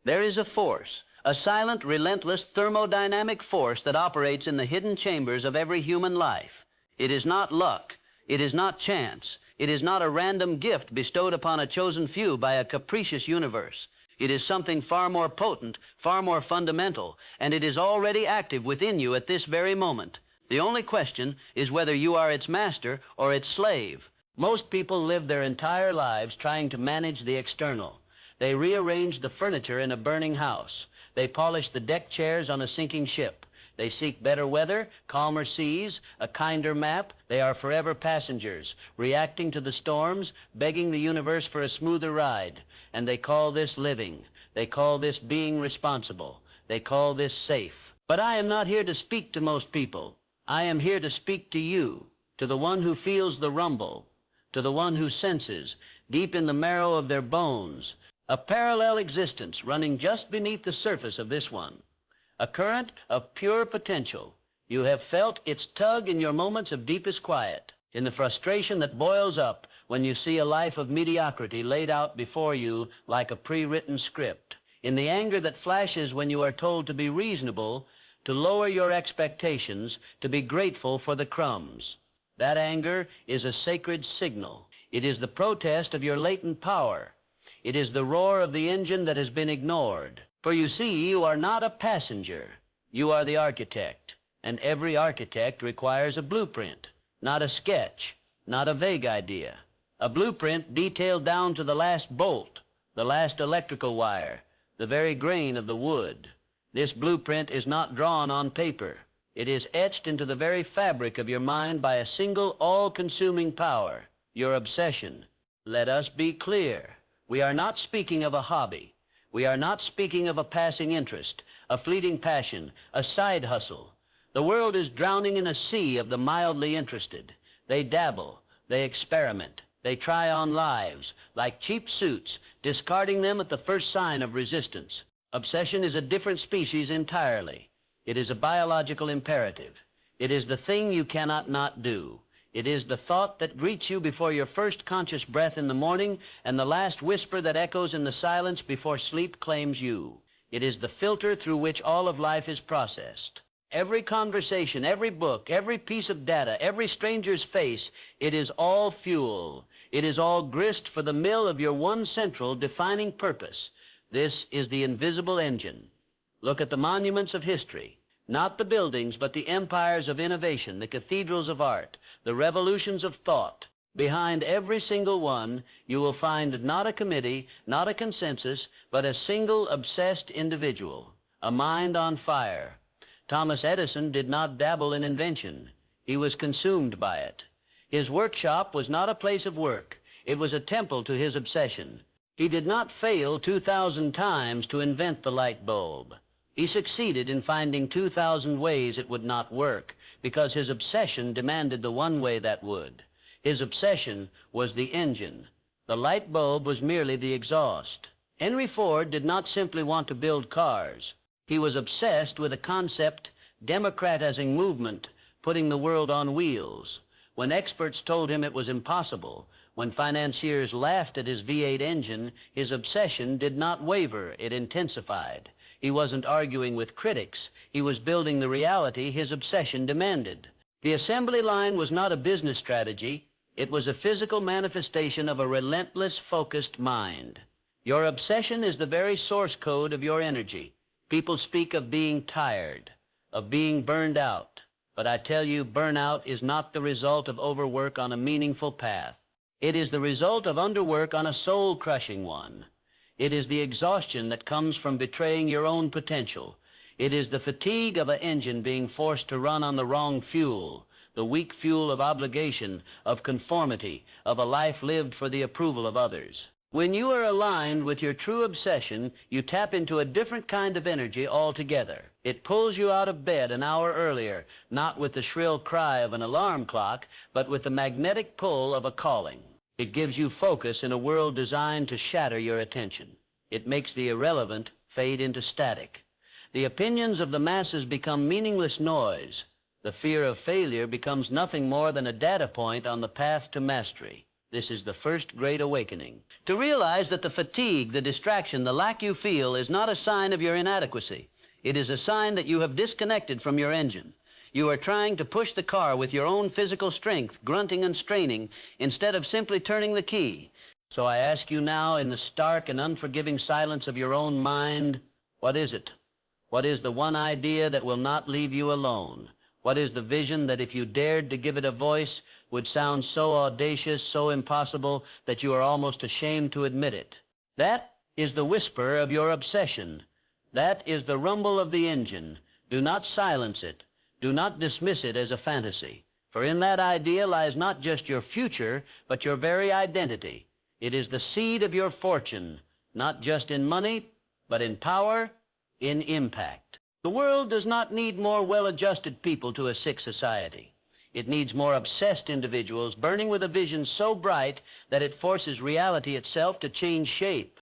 There is a force, a silent, relentless thermodynamic force that operates in the hidden chambers of every human life. It is not luck. It is not chance. It is not a random gift bestowed upon a chosen few by a capricious universe. It is something far more potent, far more fundamental, and it is already active within you at this very moment. The only question is whether you are its master or its slave. Most people live their entire lives trying to manage the external. They rearrange the furniture in a burning house. They polish the deck chairs on a sinking ship. They seek better weather, calmer seas, a kinder map. They are forever passengers, reacting to the storms, begging the universe for a smoother ride. And they call this living. They call this being responsible. They call this safe. But I am not here to speak to most people. I am here to speak to you, to the one who feels the rumble, to the one who senses, deep in the marrow of their bones, a parallel existence running just beneath the surface of this one, a current of pure potential. You have felt its tug in your moments of deepest quiet, in the frustration that boils up when you see a life of mediocrity laid out before you like a pre-written script, in the anger that flashes when you are told to be reasonable, to lower your expectations, to be grateful for the crumbs. That anger is a sacred signal. It is the protest of your latent power. It is the roar of the engine that has been ignored. For you see, you are not a passenger. You are the architect. And every architect requires a blueprint, not a sketch, not a vague idea. A blueprint detailed down to the last bolt, the last electrical wire, the very grain of the wood. This blueprint is not drawn on paper. It is etched into the very fabric of your mind by a single all-consuming power, your obsession. Let us be clear. We are not speaking of a hobby. We are not speaking of a passing interest, a fleeting passion, a side hustle. The world is drowning in a sea of the mildly interested. They dabble, they experiment, they try on lives, like cheap suits, discarding them at the first sign of resistance. Obsession is a different species entirely. It is a biological imperative. It is the thing you cannot not do. It is the thought that greets you before your first conscious breath in the morning and the last whisper that echoes in the silence before sleep claims you. It is the filter through which all of life is processed. Every conversation, every book, every piece of data, every stranger's face, it is all fuel. It is all grist for the mill of your one central defining purpose. This is the invisible engine. Look at the monuments of history. Not the buildings, but the empires of innovation, the cathedrals of art, the revolutions of thought. Behind every single one, you will find not a committee, not a consensus, but a single obsessed individual, a mind on fire. Thomas Edison did not dabble in invention. He was consumed by it. His workshop was not a place of work. It was a temple to his obsession. He did not fail 2,000 times to invent the light bulb. He succeeded in finding 2,000 ways it would not work, because his obsession demanded the one way that would. His obsession was the engine. The light bulb was merely the exhaust. Henry Ford did not simply want to build cars. He was obsessed with a concept, democratizing movement, putting the world on wheels. When experts told him it was impossible, when financiers laughed at his V8 engine, his obsession did not waver, it intensified. He wasn't arguing with critics. He was building the reality his obsession demanded. The assembly line was not a business strategy. It was a physical manifestation of a relentless, focused mind. Your obsession is the very source code of your energy. People speak of being tired, of being burned out. But I tell you, burnout is not the result of overwork on a meaningful path. It is the result of underwork on a soul-crushing one. It is the exhaustion that comes from betraying your own potential. It is the fatigue of an engine being forced to run on the wrong fuel, the weak fuel of obligation, of conformity, of a life lived for the approval of others. When you are aligned with your true obsession, you tap into a different kind of energy altogether. It pulls you out of bed an hour earlier, not with the shrill cry of an alarm clock, but with the magnetic pull of a calling. It gives you focus in a world designed to shatter your attention. It makes the irrelevant fade into static. The opinions of the masses become meaningless noise. The fear of failure becomes nothing more than a data point on the path to mastery. This is the first great awakening. To realize that the fatigue, the distraction, the lack you feel is not a sign of your inadequacy. It is a sign that you have disconnected from your engine. You are trying to push the car with your own physical strength, grunting and straining, instead of simply turning the key. So I ask you now, in the stark and unforgiving silence of your own mind, what is it? What is the one idea that will not leave you alone? What is the vision that, if you dared to give it a voice, would sound so audacious, so impossible, that you are almost ashamed to admit it? That is the whisper of your obsession. That is the rumble of the engine. Do not silence it. Do not dismiss it as a fantasy. For in that idea lies not just your future, but your very identity. It is the seed of your fortune, not just in money, but in power, in impact. The world does not need more well-adjusted people to a sick society. It needs more obsessed individuals burning with a vision so bright that it forces reality itself to change shape.